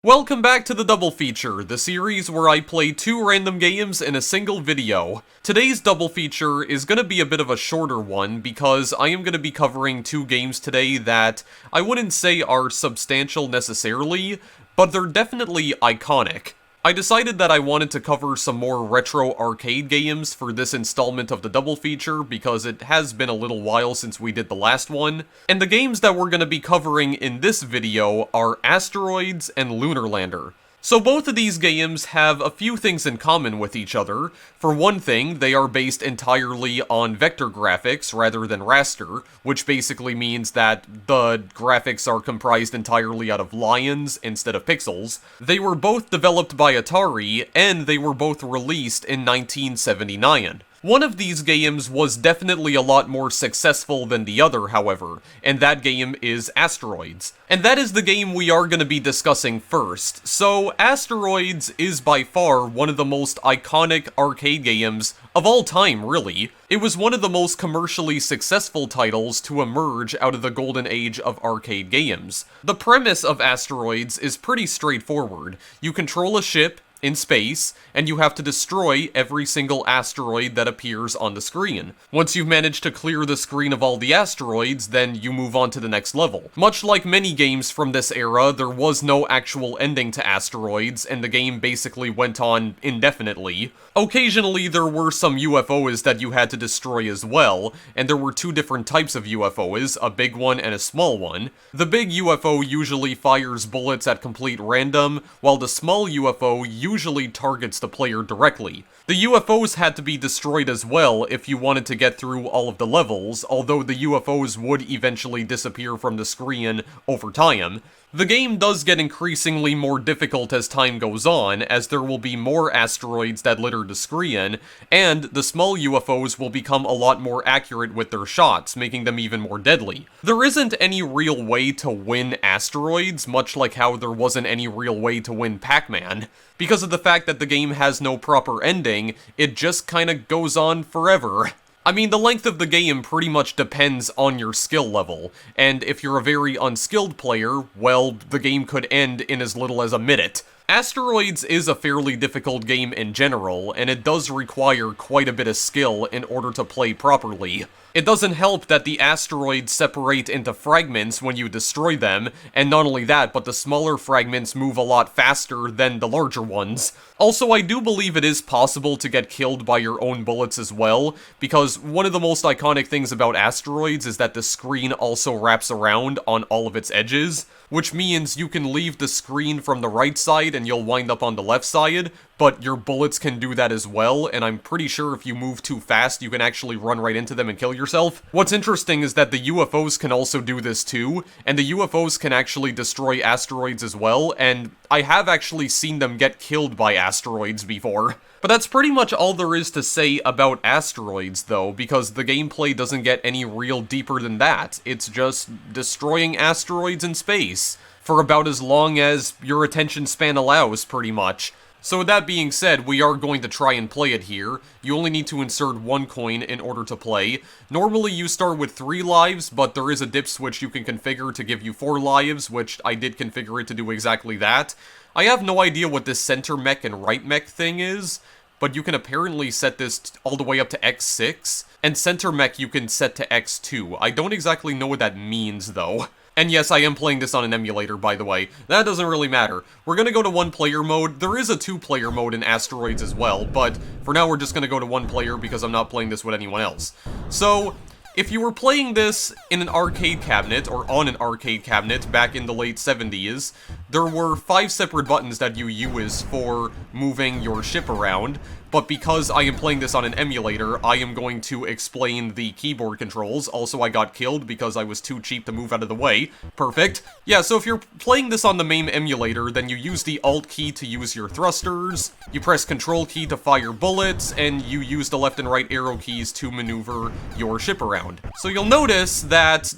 Welcome back to the Double Feature, the series where I play two random games in a single video. Today's Double Feature is going to be a bit of a shorter one because I am going to be covering two games today that I wouldn't say are substantial necessarily, but they're definitely iconic. I decided that I wanted to cover some more retro arcade games for this installment of the Double Feature because it has been a little while since we did the last one, and the games that we're going to be covering in this video are Asteroids and Lunar Lander. So both of these games have a few things in common with each other. For one thing, they are based entirely on vector graphics rather than raster, which basically means that the graphics are comprised entirely out of lines instead of pixels. They were both developed by Atari, and they were both released in 1979. One of these games was definitely a lot more successful than the other, however, and that game is Asteroids. And that is the game we are going to be discussing first. So, Asteroids is by far one of the most iconic arcade games of all time, really. It was one of the most commercially successful titles to emerge out of the golden age of arcade games. The premise of Asteroids is pretty straightforward. You control a ship in space, and you have to destroy every single asteroid that appears on the screen. Once you've managed to clear the screen of all the asteroids, then you move on to the next level. Much like many games from this era, there was no actual ending to Asteroids, and the game basically went on indefinitely. Occasionally, there were some UFOs that you had to destroy as well, and there were two different types of UFOs, a big one and a small one. The big UFO usually fires bullets at complete random, while the small UFO usually targets the player directly. The UFOs had to be destroyed as well if you wanted to get through all of the levels, although the UFOs would eventually disappear from the screen over time. The game does get increasingly more difficult as time goes on, as there will be more asteroids that litter the screen, and the small UFOs will become a lot more accurate with their shots, making them even more deadly. There isn't any real way to win Asteroids, much like how there wasn't any real way to win Pac-Man. Because of the fact that the game has no proper ending, it just kinda goes on forever. I mean, the length of the game pretty much depends on your skill level, and if you're a very unskilled player, well, the game could end in as little as a minute. Asteroids is a fairly difficult game in general, and it does require quite a bit of skill in order to play properly. It doesn't help that the asteroids separate into fragments when you destroy them, and not only that, but the smaller fragments move a lot faster than the larger ones. Also, I do believe it is possible to get killed by your own bullets as well, because one of the most iconic things about Asteroids is that the screen also wraps around on all of its edges, which means you can leave the screen from the right side and you'll wind up on the left side, but your bullets can do that as well, and I'm pretty sure if you move too fast, you can actually run right into them and kill yourself. What's interesting is that the UFOs can also do this too, and the UFOs can actually destroy asteroids as well, and I have actually seen them get killed by asteroids before. But that's pretty much all there is to say about Asteroids, though, because the gameplay doesn't get any real deeper than that. It's just destroying asteroids in space, for about as long as your attention span allows, pretty much. So with that being said, we are going to try and play it here. You only need to insert one coin in order to play. Normally you start with 3 lives, but there is a dip switch you can configure to give you 4 lives, which I did configure it to do exactly that. I have no idea what this center mech and right mech thing is, but you can apparently set this all the way up to X6, and center mech you can set to X2. I don't exactly know what that means, though. And yes, I am playing this on an emulator, by the way. That doesn't really matter. We're gonna go to 1-player mode. There is a 2-player mode in Asteroids as well, but for now we're just gonna go to 1-player because I'm not playing this with anyone else. So, if you were playing this in an arcade cabinet, or on an arcade cabinet back in the late 70s, there were 5 separate buttons that you use for moving your ship around, but because I am playing this on an emulator, I am going to explain the keyboard controls. Also, I got killed because I was too cheap to move out of the way. Perfect. Yeah, so if you're playing this on the MAME emulator, then you use the Alt key to use your thrusters, you press Control key to fire bullets, and you use the left and right arrow keys to maneuver your ship around. So you'll notice that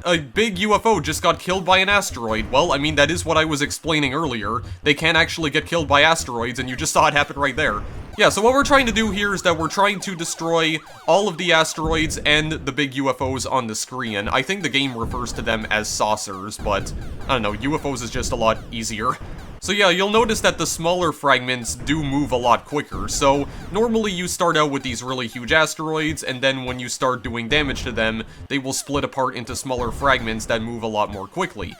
a big UFO just got killed by an asteroid. Well, I mean, that is what I was explaining earlier. They can actually get killed by asteroids, and you just saw it happen right there. Yeah, so what we're trying to do here is that we're trying to destroy all of the asteroids and the big UFOs on the screen. I think the game refers to them as saucers, but I don't know, UFOs is just a lot easier. So yeah, you'll notice that the smaller fragments do move a lot quicker. So normally you start out with these really huge asteroids, and then when you start doing damage to them, they will split apart into smaller fragments that move a lot more quickly.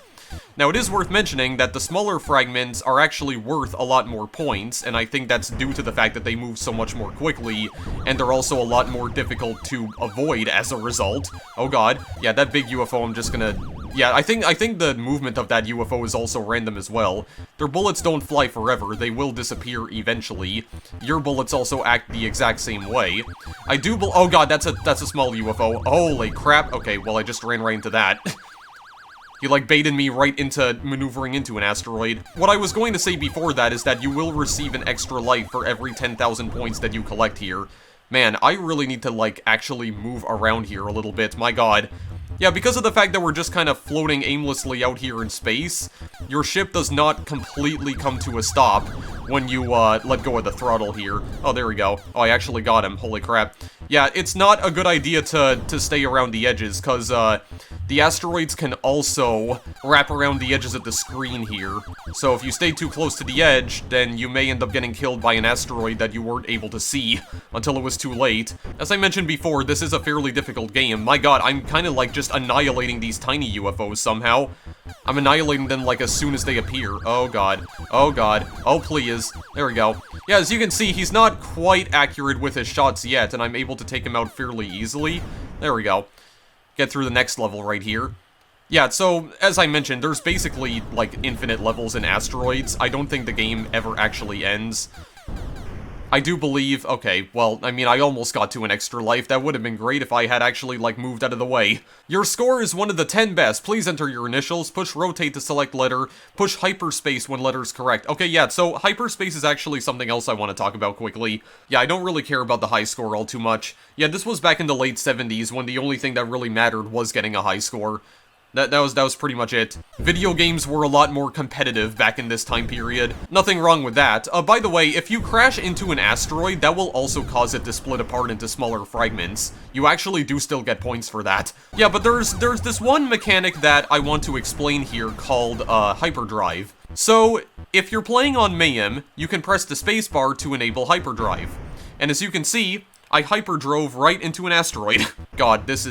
Now, it is worth mentioning that the smaller fragments are actually worth a lot more points, and I think that's due to the fact that they move so much more quickly, and they're also a lot more difficult to avoid as a result. Oh god, yeah, that big UFO, I'm just gonna... Yeah, I think the movement of that UFO is also random as well. Their bullets don't fly forever, they will disappear eventually. Your bullets also act the exact same way. Oh god, that's a small UFO. Holy crap. Okay, well, I just ran right into that. He, like, baited me right into maneuvering into an asteroid. What I was going to say before that is that you will receive an extra life for every 10,000 points that you collect here. Man, I really need to, like, actually move around here a little bit, my god. Yeah, because of the fact that we're just kind of floating aimlessly out here in space, your ship does not completely come to a stop when you, let go of the throttle here. Oh, there we go. Oh, I actually got him. Holy crap. Yeah, it's not a good idea to stay around the edges, because, the asteroids can also wrap around the edges of the screen here. So if you stay too close to the edge, then you may end up getting killed by an asteroid that you weren't able to see until it was too late. As I mentioned before, this is a fairly difficult game. My god, I'm kind of like just annihilating these tiny UFOs somehow. I'm annihilating them like as soon as they appear. Oh god. Oh god. Oh please. There we go. Yeah, as you can see, he's not quite accurate with his shots yet, and I'm able to take him out fairly easily. There we go. Get through the next level right here. Yeah, so, as I mentioned, there's basically, like, infinite levels in Asteroids. I don't think the game ever actually ends. I do believe... Okay, well, I mean, I almost got to an extra life. That would have been great if I had actually, like, moved out of the way. Your score is one of the 10 best. Please enter your initials. Push rotate to select letter. Push hyperspace when letter's correct. Okay, yeah, so hyperspace is actually something else I want to talk about quickly. Yeah, I don't really care about the high score all too much. Yeah, this was back in the late 70s when the only thing that really mattered was getting a high score. That was pretty much it. Video games were a lot more competitive back in this time period. Nothing wrong with that. By the way, if you crash into an asteroid, that will also cause it to split apart into smaller fragments. You actually do still get points for that. Yeah, but there's this one mechanic that I want to explain here called hyperdrive. So, if you're playing on Mayhem, you can press the spacebar to enable hyperdrive. And as you can see, I hyperdrove right into an asteroid. God, this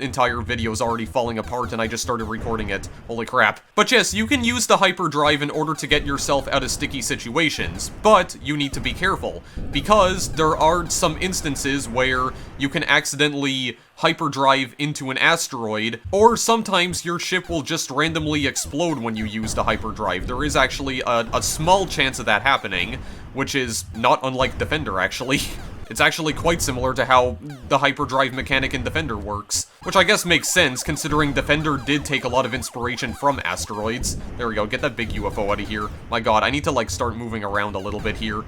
entire video is already falling apart and I just started recording it. Holy crap. But yes, you can use the hyperdrive in order to get yourself out of sticky situations, but you need to be careful, because there are some instances where you can accidentally hyperdrive into an asteroid, or sometimes your ship will just randomly explode when you use the hyperdrive. There is actually a small chance of that happening, which is not unlike Defender, actually. It's actually quite similar to how the hyperdrive mechanic in Defender works, which I guess makes sense considering Defender did take a lot of inspiration from Asteroids. There we go, get that big UFO out of here. My god, I need to like start moving around a little bit here.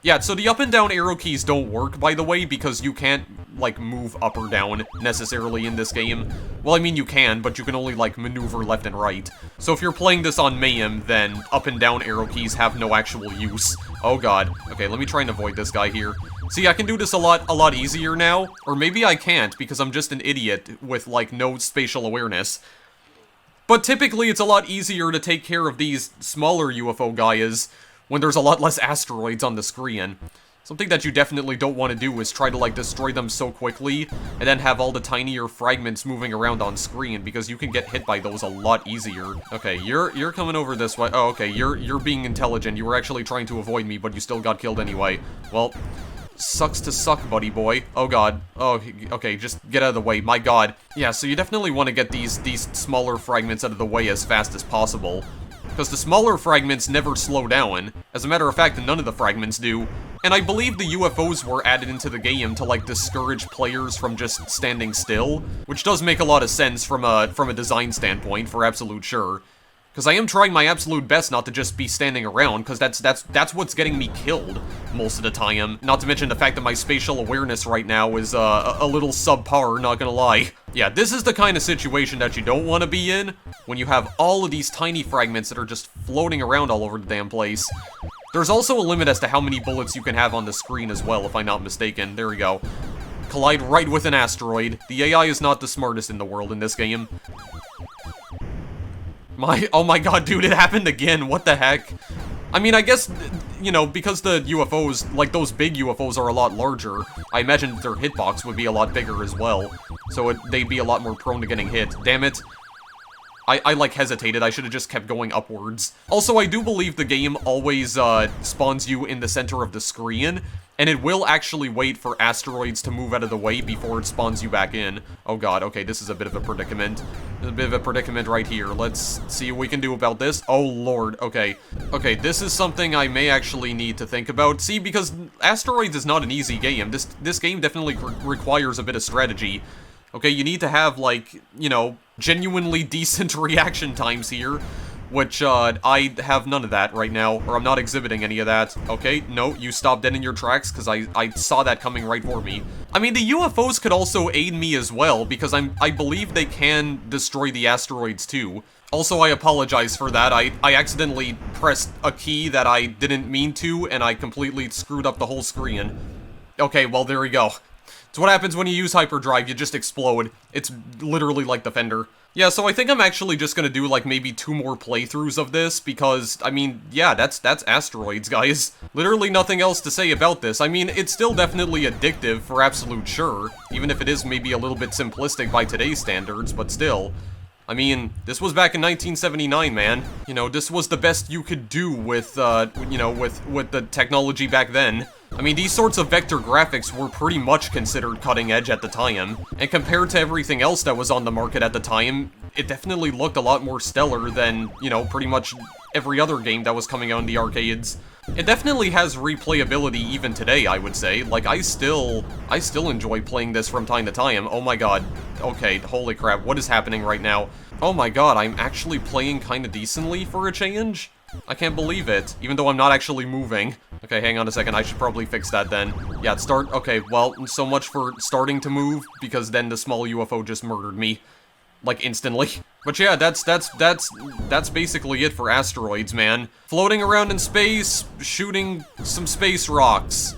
Yeah, so the up and down arrow keys don't work, by the way, because you can't, like, move up or down necessarily in this game. Well, I mean, you can, but you can only, like, maneuver left and right. So if you're playing this on Mayhem, then up and down arrow keys have no actual use. Oh god. Okay, let me try and avoid this guy here. See, I can do this a lot easier now. Or maybe I can't, because I'm just an idiot with, like, no spatial awareness. But typically, it's a lot easier to take care of these smaller UFO guys when there's a lot less asteroids on the screen. Something that you definitely don't want to do is try to, like, destroy them so quickly, and then have all the tinier fragments moving around on screen, because you can get hit by those a lot easier. Okay, you're coming over this way. Oh, okay, you're being intelligent. You were actually trying to avoid me, but you still got killed anyway. Well, sucks to suck, buddy boy. Oh god. Oh, okay, just get out of the way. My god. Yeah, so you definitely want to get these smaller fragments out of the way as fast as possible, because the smaller fragments never slow down. As a matter of fact, none of the fragments do. And I believe the UFOs were added into the game to, like, discourage players from just standing still, which does make a lot of sense from a design standpoint, for absolute sure. Because I am trying my absolute best not to just be standing around, because that's what's getting me killed most of the time. Not to mention the fact that my spatial awareness right now is a little subpar, not gonna lie. Yeah, this is the kind of situation that you don't want to be in, when you have all of these tiny fragments that are just floating around all over the damn place. There's also a limit as to how many bullets you can have on the screen as well, if I'm not mistaken. There we go. Collide right with an asteroid. The AI is not the smartest in the world in this game. Oh my god, dude, it happened again. What the heck? I mean, I guess, you know, because the UFOs, like those big UFOs are a lot larger, I imagine their hitbox would be a lot bigger as well. So they'd be a lot more prone to getting hit. Damn it. I like, hesitated. I should have just kept going upwards. Also, I do believe the game always, spawns you in the center of the screen, and it will actually wait for asteroids to move out of the way before it spawns you back in. Oh god, okay, this is a bit of a predicament. There's a bit of a predicament right here. Let's see what we can do about this. Oh lord, okay. Okay, this is something I may actually need to think about. See, because Asteroids is not an easy game. This game definitely requires a bit of strategy. Okay, you need to have, like, you know, genuinely decent reaction times here, which, I have none of that right now, or I'm not exhibiting any of that. Okay, no, you stop dead in your tracks, because I saw that coming right for me. I mean, the UFOs could also aid me as well, because I believe they can destroy the asteroids too. Also, I apologize for that. I accidentally pressed a key that I didn't mean to, and I completely screwed up the whole screen. Okay, well, there we go. It's what happens when you use hyperdrive, you just explode. It's literally like the Fender. Yeah, so I think I'm actually just gonna do, like, maybe 2 more playthroughs of this, because, I mean, yeah, that's Asteroids, guys. Literally nothing else to say about this. I mean, it's still definitely addictive, for absolute sure, even if it is maybe a little bit simplistic by today's standards, but still. I mean, this was back in 1979, man. You know, this was the best you could do with, you know, with the technology back then. I mean, these sorts of vector graphics were pretty much considered cutting edge at the time, and compared to everything else that was on the market at the time, it definitely looked a lot more stellar than, you know, pretty much every other game that was coming out in the arcades. It definitely has replayability even today, I would say. Like, I still enjoy playing this from time to time. Oh my god. Okay, holy crap, what is happening right now? Oh my god, I'm actually playing kinda decently for a change? I can't believe it, even though I'm not actually moving. Okay, hang on a second, I should probably fix that then. Yeah, okay, well, so much for starting to move, because then the small UFO just murdered me. Like, instantly. But yeah, that's basically it for Asteroids, man. Floating around in space, shooting some space rocks.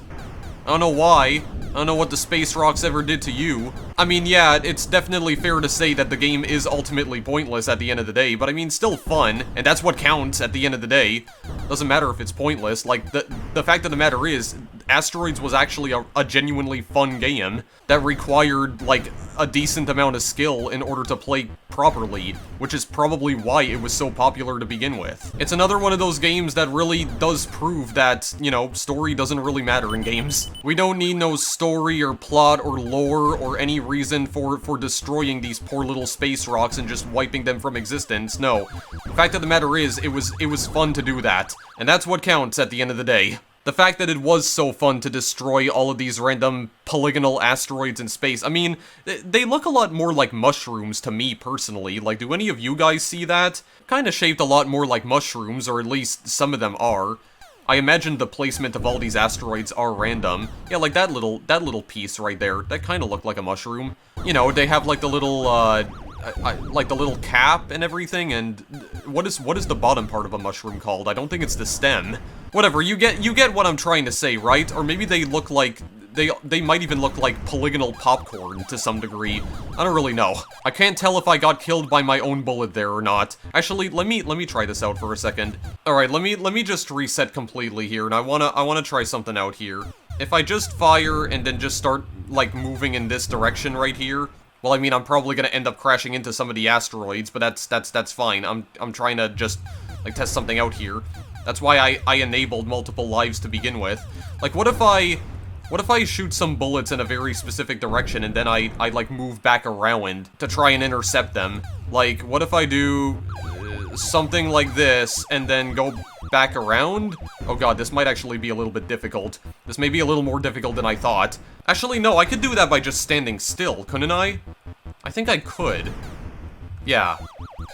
I don't know why. I don't know what the space rocks ever did to you. I mean, yeah, it's definitely fair to say that the game is ultimately pointless at the end of the day, but I mean, still fun, and that's what counts at the end of the day. Doesn't matter if it's pointless. Like, the fact of the matter is, Asteroids was actually a genuinely fun game that required, like, a decent amount of skill in order to play properly, which is probably why it was so popular to begin with. It's another one of those games that really does prove that, you know, story doesn't really matter in games. We don't need no story or plot or lore or any reason for destroying these poor little space rocks and just wiping them from existence. No. The fact of the matter is, it was fun to do that, and that's what counts at the end of the day. The fact that it was so fun to destroy all of these random polygonal asteroids in space, I mean, they look a lot more like mushrooms to me personally. Like, do any of you guys see that? Kinda shaped a lot more like mushrooms, or at least some of them are. I imagine the placement of all these asteroids are random. Yeah, like that little piece right there, that kinda looked like a mushroom. You know, they have like the little, like the little cap and everything, and what is the bottom part of a mushroom called? I don't think it's the stem. Whatever, you get what I'm trying to say, right? Or maybe they look like, they might even look like polygonal popcorn to some degree. I don't really know. I can't tell if I got killed by my own bullet there or not. Actually, let me try this out for a second. Alright, let me just reset completely here, and I wanna try something out here. If I just fire and then just start, like, moving in this direction right here, well, I mean, I'm probably gonna end up crashing into some of the asteroids, but that's fine. I'm trying to just, like, test something out here. That's why I enabled multiple lives to begin with. Like, what if I shoot some bullets in a very specific direction and then I like, move back around to try and intercept them? Like, what if I do something like this and then go back around? Oh god, this might actually be a little bit difficult. This may be a little more difficult than I thought. Actually, no, I could do that by just standing still, couldn't I? I think I could. Yeah.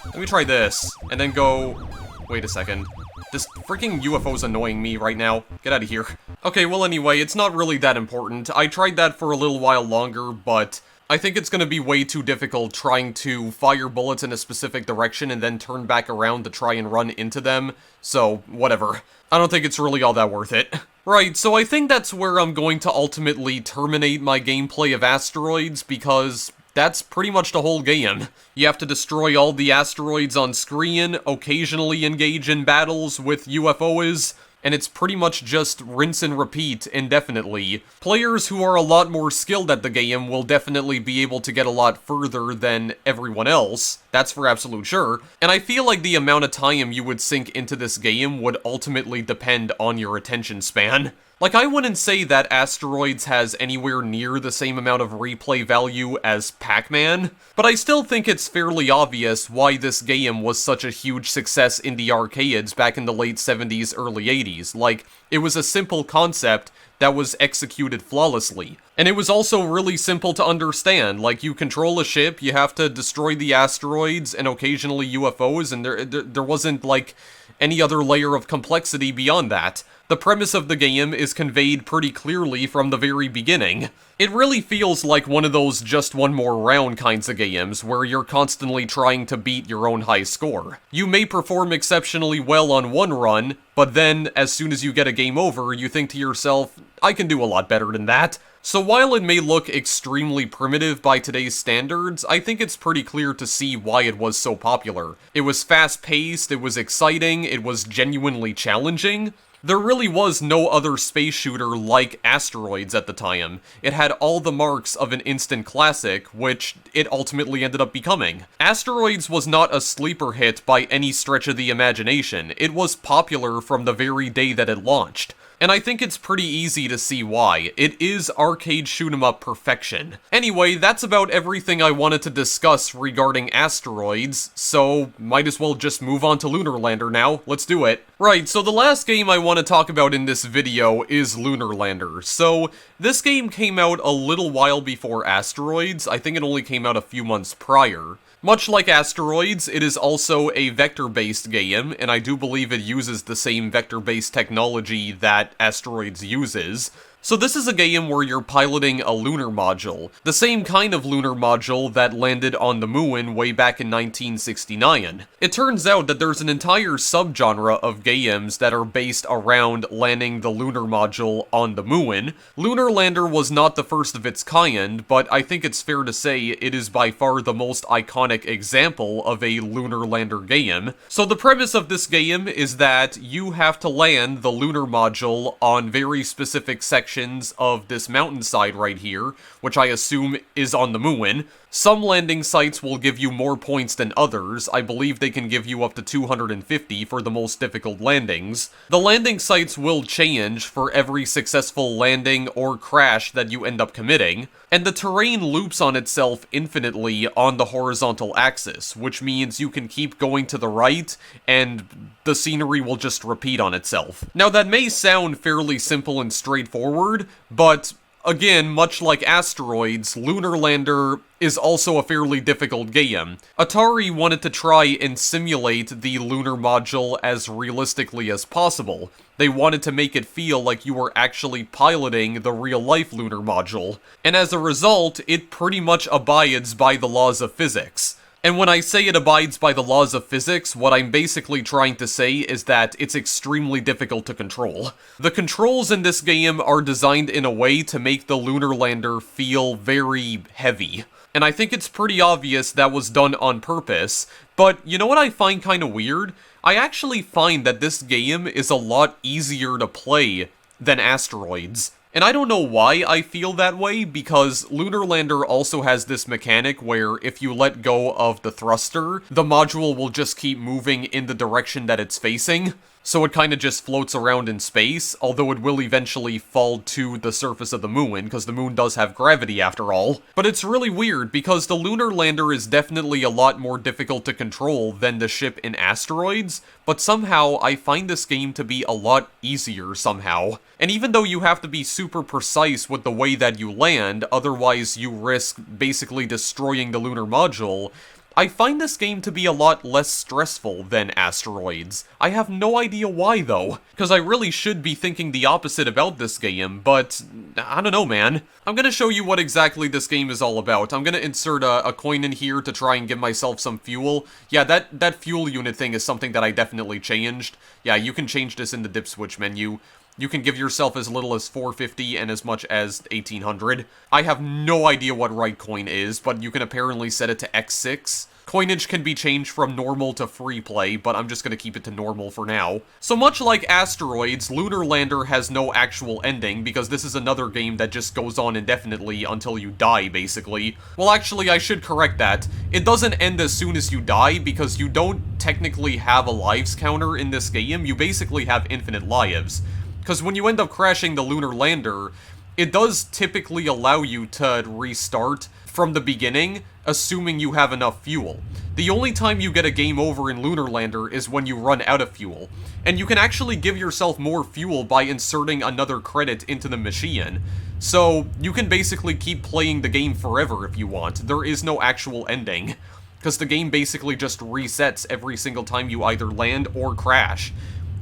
Let me try this, and then go... Wait a second. This freaking UFO's annoying me right now. Get out of here. Okay, well anyway, it's not really that important. I tried that for a little while longer, but I think it's going to be way too difficult trying to fire bullets in a specific direction and then turn back around to try and run into them, so whatever. I don't think it's really all that worth it. Right, so I think that's where I'm going to ultimately terminate my gameplay of Asteroids, because that's pretty much the whole game. You have to destroy all the asteroids on screen, occasionally engage in battles with UFOs, and it's pretty much just rinse and repeat indefinitely. Players who are a lot more skilled at the game will definitely be able to get a lot further than everyone else, that's for absolute sure, and I feel like the amount of time you would sink into this game would ultimately depend on your attention span. Like, I wouldn't say that Asteroids has anywhere near the same amount of replay value as Pac-Man, but I still think it's fairly obvious why this game was such a huge success in the arcades back in the late 70s, early 80s. Like, it was a simple concept that was executed flawlessly. And it was also really simple to understand. Like, you control a ship, you have to destroy the asteroids and occasionally UFOs, and there wasn't, like, any other layer of complexity beyond that. The premise of the game is conveyed pretty clearly from the very beginning. It really feels like one of those just one more round kinds of games, where you're constantly trying to beat your own high score. You may perform exceptionally well on one run, but then, as soon as you get a game over, you think to yourself, I can do a lot better than that. So while it may look extremely primitive by today's standards, I think it's pretty clear to see why it was so popular. It was fast-paced, it was exciting, it was genuinely challenging. There really was no other space shooter like Asteroids at the time. It had all the marks of an instant classic, which it ultimately ended up becoming. Asteroids was not a sleeper hit by any stretch of the imagination. It was popular from the very day that it launched. And I think it's pretty easy to see why. It is arcade shoot-'em-up perfection. Anyway, that's about everything I wanted to discuss regarding Asteroids, so might as well just move on to Lunar Lander now. Let's do it. Right, so the last game I want to talk about in this video is Lunar Lander. So, this game came out a little while before Asteroids. I think it only came out a few months prior. Much like Asteroids, it is also a vector-based game, and I do believe it uses the same vector-based technology that Asteroids uses. So this is a game where you're piloting a lunar module, the same kind of lunar module that landed on the moon way back in 1969. It turns out that there's an entire subgenre of games that are based around landing the lunar module on the moon. Lunar Lander was not the first of its kind, but I think it's fair to say it is by far the most iconic example of a Lunar Lander game. So the premise of this game is that you have to land the lunar module on very specific sections of this mountainside right here, which I assume is on the moon. Some landing sites will give you more points than others. I believe they can give you up to 250 for the most difficult landings. The landing sites will change for every successful landing or crash that you end up committing, and the terrain loops on itself infinitely on the horizontal axis, which means you can keep going to the right, and the scenery will just repeat on itself. Now that may sound fairly simple and straightforward, but again, much like Asteroids, Lunar Lander is also a fairly difficult game. Atari wanted to try and simulate the lunar module as realistically as possible. They wanted to make it feel like you were actually piloting the real-life lunar module, and as a result, it pretty much abides by the laws of physics. And when I say it abides by the laws of physics, what I'm basically trying to say is that it's extremely difficult to control. The controls in this game are designed in a way to make the Lunar Lander feel very heavy. And I think it's pretty obvious that was done on purpose, but you know what I find kind of weird? I actually find that this game is a lot easier to play than Asteroids. And I don't know why I feel that way, because Lunar Lander also has this mechanic where if you let go of the thruster, the module will just keep moving in the direction that it's facing. So it kind of just floats around in space, although it will eventually fall to the surface of the moon, because the moon does have gravity after all. But it's really weird, because the Lunar Lander is definitely a lot more difficult to control than the ship in Asteroids, but somehow I find this game to be a lot easier somehow. And even though you have to be super precise with the way that you land, otherwise you risk basically destroying the lunar module, I find this game to be a lot less stressful than Asteroids. I have no idea why though, because I really should be thinking the opposite about this game, but I don't know, man. I'm gonna show you what exactly this game is all about. I'm gonna insert a coin in here to try and give myself some fuel. Yeah, that fuel unit thing is something that I definitely changed. Yeah, you can change this in the dip switch menu. You can give yourself as little as 450 and as much as 1800. I have no idea what right coin is, but you can apparently set it to X6. Coinage can be changed from normal to free play, but I'm just gonna keep it to normal for now. So much like Asteroids, Lunar Lander has no actual ending, because this is another game that just goes on indefinitely until you die, basically. Well, actually, I should correct that. It doesn't end as soon as you die, because you don't technically have a lives counter in this game. You basically have infinite lives. Because when you end up crashing the Lunar Lander, it does typically allow you to restart from the beginning, assuming you have enough fuel. The only time you get a game over in Lunar Lander is when you run out of fuel. And you can actually give yourself more fuel by inserting another credit into the machine. So you can basically keep playing the game forever if you want. There is no actual ending. Because the game basically just resets every single time you either land or crash.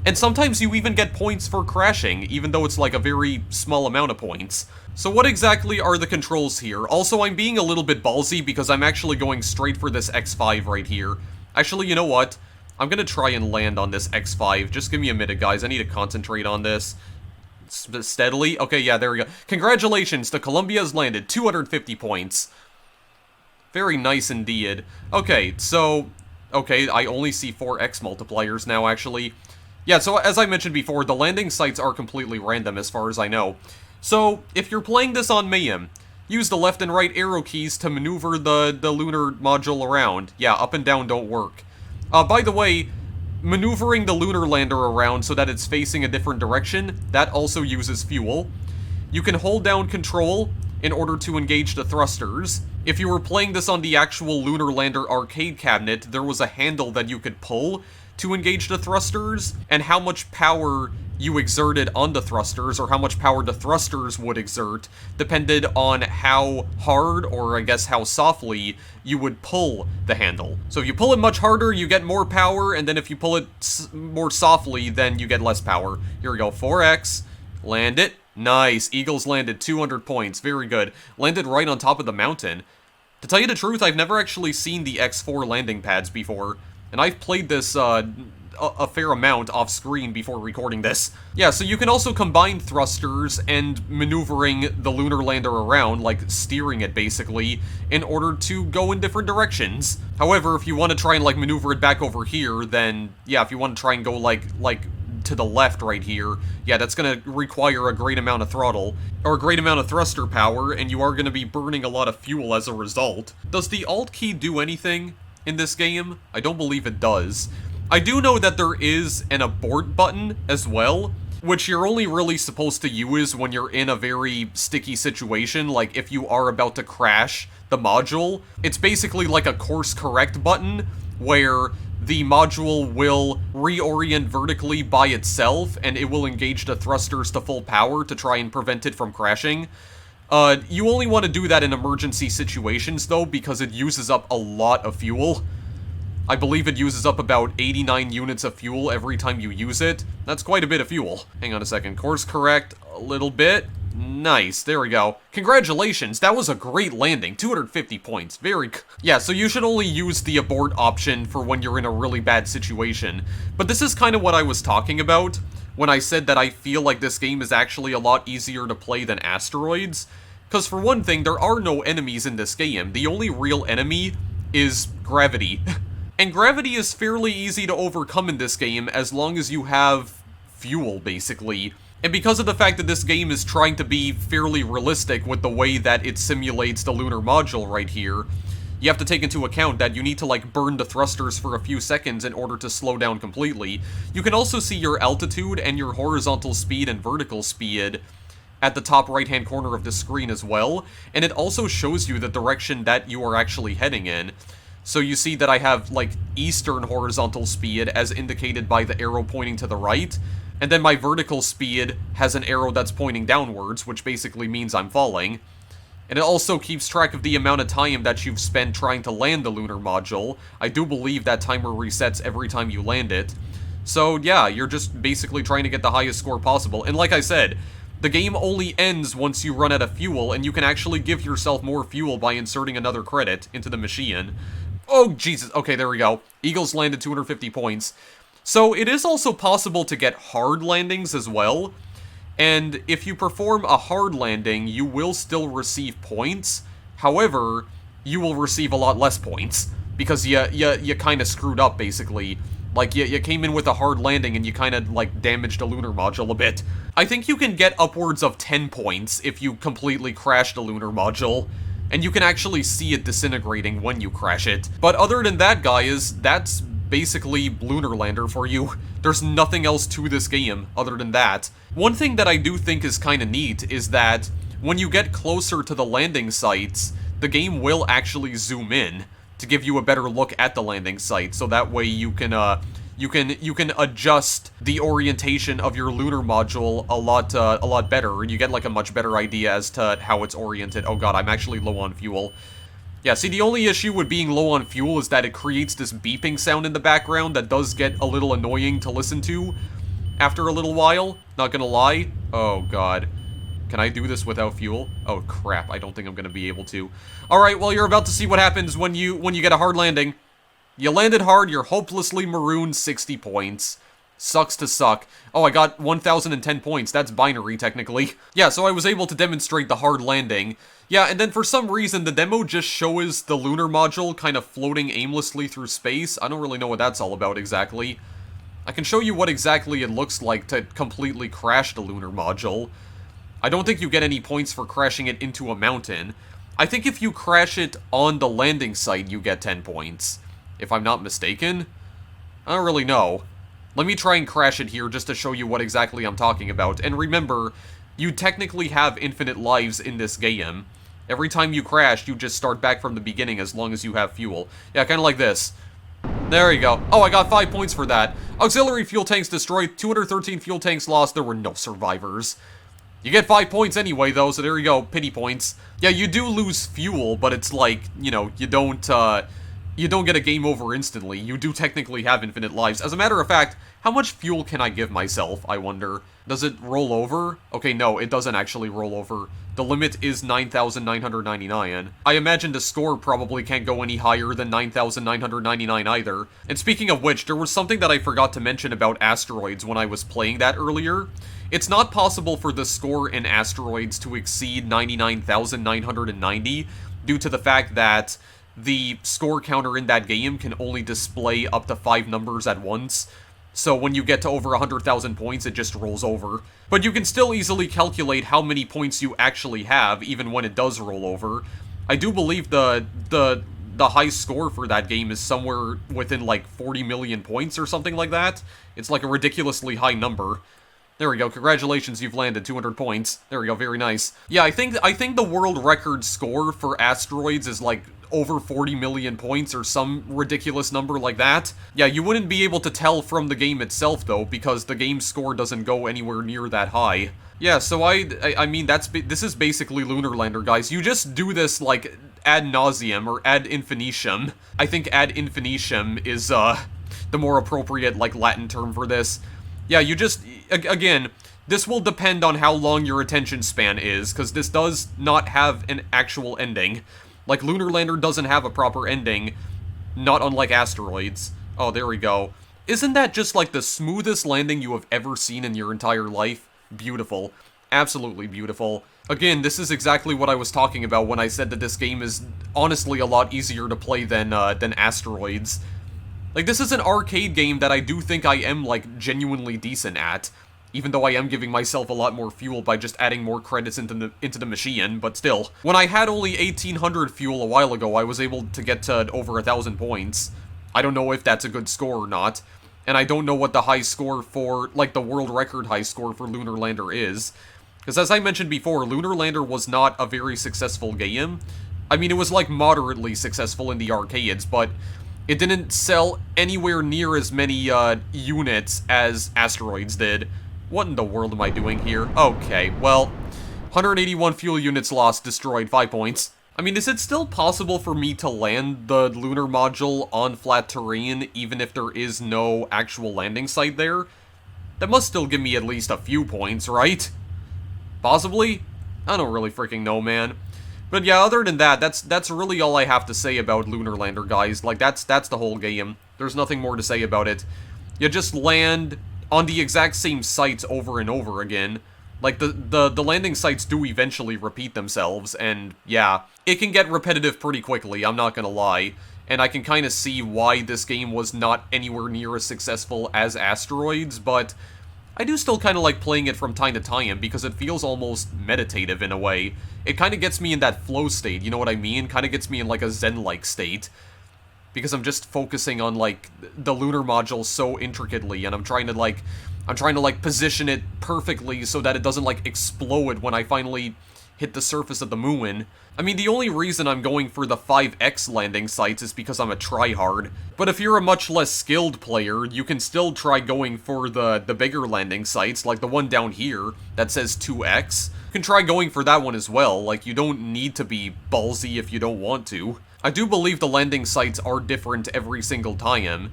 And sometimes you even get points for crashing, even though it's like a very small amount of points. So what exactly are the controls here? Also, I'm being a little bit ballsy because I'm actually going straight for this X5 right here. Actually, you know what? I'm gonna try and land on this X5. Just give me a minute, guys. I need to concentrate on this. Steadily? Okay, yeah, there we go. Congratulations, the Columbia's landed. 250 points. Very nice indeed. Okay, so... Okay, I only see 4 X multipliers now, actually. Yeah, so as I mentioned before, the landing sites are completely random as far as I know. So, if you're playing this on Mayhem, use the left and right arrow keys to maneuver the lunar module around. Yeah, up and down don't work. By the way, maneuvering the Lunar Lander around so that it's facing a different direction, that also uses fuel. You can hold down control in order to engage the thrusters. If you were playing this on the actual Lunar Lander arcade cabinet, there was a handle that you could pull to engage the thrusters, and how much power you exerted on the thrusters, or how much power the thrusters would exert, depended on how hard, or I guess how softly, you would pull the handle. So if you pull it much harder, you get more power, and then if you pull it more softly, then you get less power. Here we go, 4X, land it, nice, Eagles landed, 200 points, very good. Landed right on top of the mountain. To tell you the truth, I've never actually seen the X4 landing pads before. And I've played this a fair amount off-screen before recording this. Yeah, so you can also combine thrusters and maneuvering the Lunar Lander around, like steering it basically, in order to go in different directions. However, if you want to try and like maneuver it back over here, then yeah, if you want to try and go like to the left right here, yeah, that's going to require a great amount of throttle, or a great amount of thruster power, and you are going to be burning a lot of fuel as a result. Does the Alt key do anything in this game? I don't believe it does. I do know that there is an abort button as well, which you're only really supposed to use when you're in a very sticky situation, like if you are about to crash the module. It's basically like a course correct button, where the module will reorient vertically by itself, and it will engage the thrusters to full power to try and prevent it from crashing. You only want to do that in emergency situations, though, because it uses up a lot of fuel. I believe it uses up about 89 units of fuel every time you use it. That's quite a bit of fuel. Hang on a second. Course correct a little bit. Nice. There we go. Congratulations. That was a great landing. 250 points. Yeah, so you should only use the abort option for when you're in a really bad situation. But this is kind of what I was talking about when I said that I feel like this game is actually a lot easier to play than Asteroids. Because for one thing, there are no enemies in this game. The only real enemy is gravity. And gravity is fairly easy to overcome in this game as long as you have fuel, basically. And because of the fact that this game is trying to be fairly realistic with the way that it simulates the lunar module right here, you have to take into account that you need to, like, burn the thrusters for a few seconds in order to slow down completely. You can also see your altitude and your horizontal speed and vertical speed at the top right-hand corner of the screen as well, and it also shows you the direction that you are actually heading in. So you see that I have, like, eastern horizontal speed as indicated by the arrow pointing to the right, and then my vertical speed has an arrow that's pointing downwards, which basically means I'm falling. And it also keeps track of the amount of time that you've spent trying to land the lunar module. I do believe that timer resets every time you land it. So yeah, you're just basically trying to get the highest score possible. And like I said, the game only ends once you run out of fuel, and you can actually give yourself more fuel by inserting another credit into the machine. Oh, Jesus. Okay, there we go. Eagles landed 250 points. So it is also possible to get hard landings as well. And if you perform a hard landing, you will still receive points. However, you will receive a lot less points because you kind of screwed up, basically. Like, you came in with a hard landing and you kind of, like, damaged a lunar module a bit. I think you can get upwards of 10 points if you completely crash the lunar module, and you can actually see it disintegrating when you crash it. But other than that, guys, that's basically Lunar Lander for you. There's nothing else to this game other than that. One thing that I do think is kind of neat is that when you get closer to the landing sites, the game will actually zoom in to give you a better look at the landing site, so that way you can adjust the orientation of your lunar module a lot better, and you get like a much better idea as to how it's oriented. Oh god, I'm actually low on fuel. Yeah, see, the only issue with being low on fuel is that it creates this beeping sound in the background that does get a little annoying to listen to after a little while, not gonna lie. Oh god. Can I do this without fuel? Oh crap, I don't think I'm gonna be able to. Alright, well, you're about to see what happens when you get a hard landing. You landed hard, you're hopelessly marooned, 60 points. Sucks to suck. Oh, I got 1,010 points. That's binary, technically. Yeah, so I was able to demonstrate the hard landing. Yeah, and then for some reason, the demo just shows the lunar module kind of floating aimlessly through space. I don't really know what that's all about exactly. I can show you what exactly it looks like to completely crash the lunar module. I don't think you get any points for crashing it into a mountain. I think if you crash it on the landing site, you get 10 points. If I'm not mistaken? I don't really know. Let me try and crash it here just to show you what exactly I'm talking about. And remember, you technically have infinite lives in this game. Every time you crash, you just start back from the beginning as long as you have fuel. Yeah, kind of like this. There you go. Oh, I got 5 points for that. Auxiliary fuel tanks destroyed, 213 fuel tanks lost, there were no survivors. You get 5 points anyway, though, so there you go, pity points. Yeah, you do lose fuel, but it's like, you know, you don't get a game over instantly. You do technically have infinite lives. As a matter of fact, how much fuel can I give myself, I wonder? Does it roll over? Okay, no, it doesn't actually roll over. The limit is 9,999. I imagine the score probably can't go any higher than 9,999 either. And speaking of which, there was something that I forgot to mention about Asteroids when I was playing that earlier. It's not possible for the score in Asteroids to exceed 99,990 due to the fact that the score counter in that game can only display up to 5 numbers at once. So when you get to over 100,000 points, it just rolls over. But you can still easily calculate how many points you actually have, even when it does roll over. I do believe the high score for that game is somewhere within like 40 million points or something like that. It's like a ridiculously high number. There we go, congratulations, you've landed 200 points. There we go, very nice. Yeah, I think the world record score for Asteroids is like over 40 million points or some ridiculous number like that. Yeah, you wouldn't be able to tell from the game itself though, because the game's score doesn't go anywhere near that high. Yeah, so I mean, this is basically Lunar Lander, guys. You just do this, like, ad nauseum, or ad infinitum. I think ad infinitum is, the more appropriate, like, Latin term for this. Yeah, you just, again, this will depend on how long your attention span is, because this does not have an actual ending. Like, Lunar Lander doesn't have a proper ending, not unlike Asteroids. Oh, there we go. Isn't that just, like, the smoothest landing you have ever seen in your entire life? Beautiful. Absolutely beautiful. Again, this is exactly what I was talking about when I said that this game is honestly a lot easier to play than Asteroids. Like, this is an arcade game that I do think I am, like, genuinely decent at. Even though I am giving myself a lot more fuel by just adding more credits into the machine, but still. When I had only 1,800 fuel a while ago, I was able to get to over 1,000 points. I don't know if that's a good score or not. And I don't know what the high score for, like, the world record high score for Lunar Lander is. Because as I mentioned before, Lunar Lander was not a very successful game. I mean, it was, like, moderately successful in the arcades, but it didn't sell anywhere near as many, units as Asteroids did. What in the world am I doing here? Okay, well, 181 fuel units lost, destroyed, 5 points. I mean, is it still possible for me to land the lunar module on flat terrain, even if there is no actual landing site there? That must still give me at least a few points, right? Possibly? I don't really freaking know, man. But yeah, other than that, that's really all I have to say about Lunar Lander, guys. Like, that's the whole game. There's nothing more to say about it. You just land on the exact same sites over and over again. Like, the landing sites do eventually repeat themselves, and yeah, it can get repetitive pretty quickly, I'm not gonna lie. And I can kind of see why this game was not anywhere near as successful as Asteroids, but I do still kind of like playing it from time to time because it feels almost meditative in a way. It kind of gets me in that flow state, you know what I mean? Kind of gets me in like a zen-like state. Because I'm just focusing on like the lunar module so intricately, and I'm trying to position it perfectly so that it doesn't like explode when I finally hit the surface of the moon. I mean, the only reason I'm going for the 5X landing sites is because I'm a tryhard. But if you're a much less skilled player, you can still try going for the bigger landing sites, like the one down here that says 2X. You can try going for that one as well, like you don't need to be ballsy if you don't want to. I do believe the landing sites are different every single time,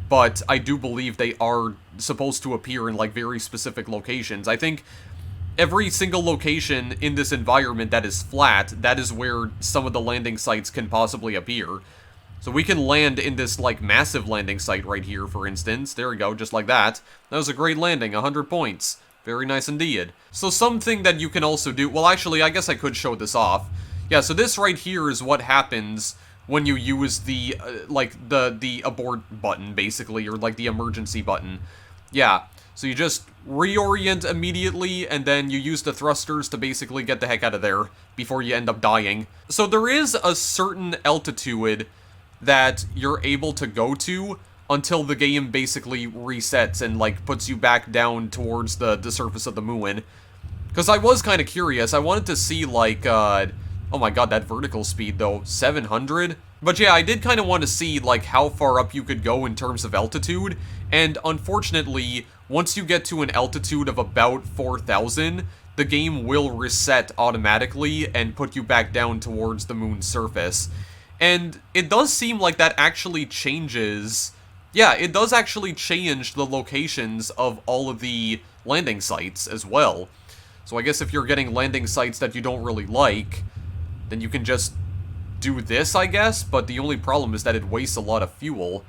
but I do believe they are supposed to appear in like very specific locations. I think every single location in this environment that is flat, that is where some of the landing sites can possibly appear. So we can land in this, like, massive landing site right here, for instance. There we go, just like that. That was a great landing, 100 points. Very nice indeed. So something that you can also do... Well, actually, I guess I could show this off. Yeah, so this right here is what happens when you use the, the abort button, basically, or, like, the emergency button. Yeah. So you just reorient immediately, and then you use the thrusters to basically get the heck out of there before you end up dying. So there is a certain altitude that you're able to go to until the game basically resets and, like, puts you back down towards the surface of the moon. Because I was kind of curious. I wanted to see, like, oh my god, that vertical speed, though. 700? But yeah, I did kind of want to see, like, how far up you could go in terms of altitude. And unfortunately, once you get to an altitude of about 4,000, the game will reset automatically and put you back down towards the moon's surface. And it does seem like that actually changes... Yeah, it does actually change the locations of all of the landing sites as well. So I guess if you're getting landing sites that you don't really like, then you can just do this, I guess, but the only problem is that it wastes a lot of fuel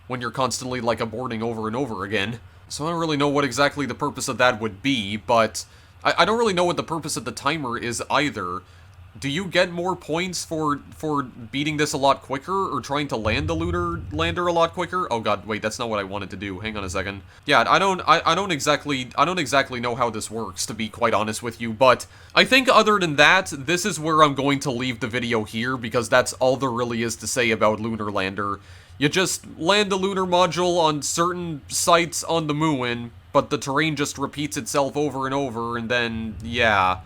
when you're constantly, like, aborting over and over again. So I don't really know what exactly the purpose of that would be, but I don't really know what the purpose of the timer is either. Do you get more points for beating this a lot quicker, or trying to land the Lunar Lander a lot quicker? Oh god, wait, that's not what I wanted to do. Hang on a second. Yeah, I don't exactly know how this works, to be quite honest with you, but I think other than that, this is where I'm going to leave the video here, because that's all there really is to say about Lunar Lander. You just land the lunar module on certain sites on the moon, but the terrain just repeats itself over and over, and then, yeah,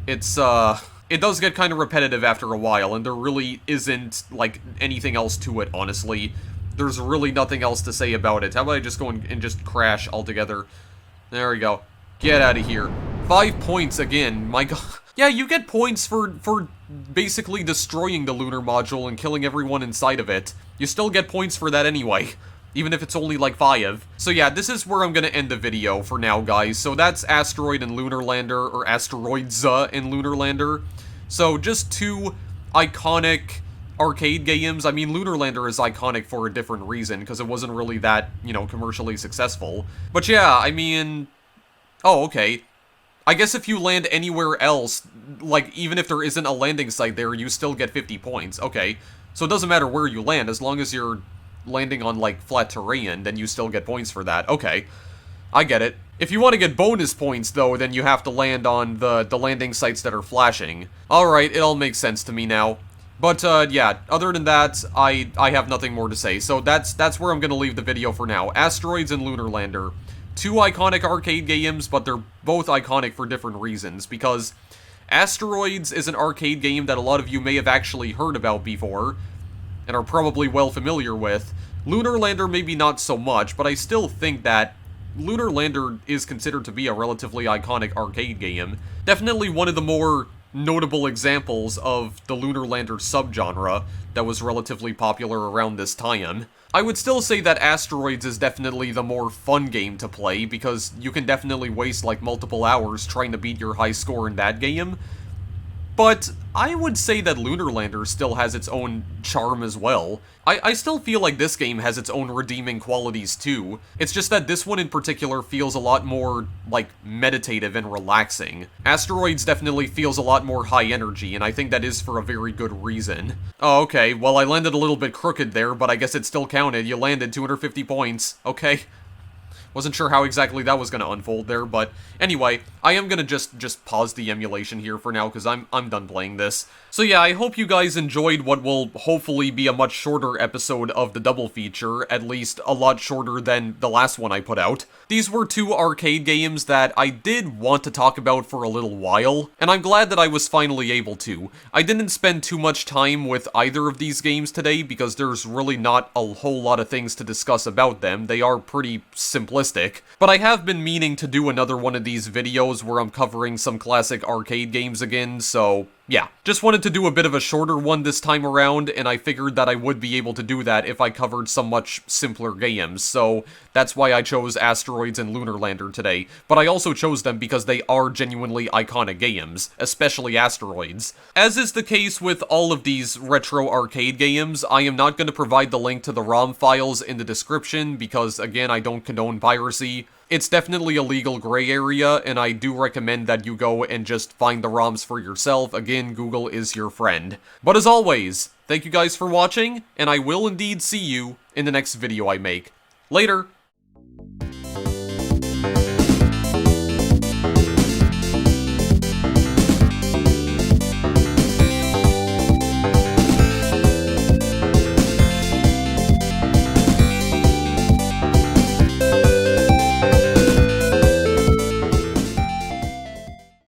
it's, it does get kind of repetitive after a while, and there really isn't, like, anything else to it, honestly. There's really nothing else to say about it. How about I just go and just crash altogether? There we go. Get out of here. 5 points again, my god. Yeah, you get points for basically destroying the lunar module and killing everyone inside of it. You still get points for that anyway, even if it's only like 5. So yeah, this is where I'm gonna end the video for now, guys. So that's Asteroid and Lunar Lander, or Asteroids and Lunar Lander. So just two iconic arcade games. I mean, Lunar Lander is iconic for a different reason, because it wasn't really that, you know, commercially successful. But yeah, I mean... Oh, okay. I guess if you land anywhere else, like, even if there isn't a landing site there, you still get 50 points. Okay. So it doesn't matter where you land, as long as you're landing on, like, flat terrain, then you still get points for that. Okay. I get it. If you want to get bonus points, though, then you have to land on the landing sites that are flashing. Alright, it all makes sense to me now. But, yeah, other than that, I have nothing more to say. So that's where I'm gonna leave the video for now. Asteroids and Lunar Lander. Two iconic arcade games, but they're both iconic for different reasons, because Asteroids is an arcade game that a lot of you may have actually heard about before, and are probably well familiar with. Lunar Lander maybe not so much, but I still think that Lunar Lander is considered to be a relatively iconic arcade game. Definitely one of the more notable examples of the Lunar Lander subgenre that was relatively popular around this time. I would still say that Asteroids is definitely the more fun game to play, because you can definitely waste like multiple hours trying to beat your high score in that game. But I would say that Lunar Lander still has its own charm as well. I still feel like this game has its own redeeming qualities too. It's just that this one in particular feels a lot more, like, meditative and relaxing. Asteroids definitely feels a lot more high energy, and I think that is for a very good reason. Oh, okay, well I landed a little bit crooked there, but I guess it still counted. You landed 250 points. Okay. Wasn't sure how exactly that was going to unfold there, but anyway, I am going to just pause the emulation here for now, because I'm done playing this. So yeah, I hope you guys enjoyed what will hopefully be a much shorter episode of the double feature, at least a lot shorter than the last one I put out. These were two arcade games that I did want to talk about for a little while, and I'm glad that I was finally able to. I didn't spend too much time with either of these games today, because there's really not a whole lot of things to discuss about them. They are pretty simplistic. But I have been meaning to do another one of these videos where I'm covering some classic arcade games again, so yeah. Just wanted to do a bit of a shorter one this time around, and I figured that I would be able to do that if I covered some much simpler games, so that's why I chose Asteroids and Lunar Lander today. But I also chose them because they are genuinely iconic games, especially Asteroids. As is the case with all of these retro arcade games, I am not going to provide the link to the ROM files in the description because, again, I don't condone piracy. It's definitely a legal gray area, and I do recommend that you go and just find the ROMs for yourself. Again, Google is your friend. But as always, thank you guys for watching, and I will indeed see you in the next video I make. Later!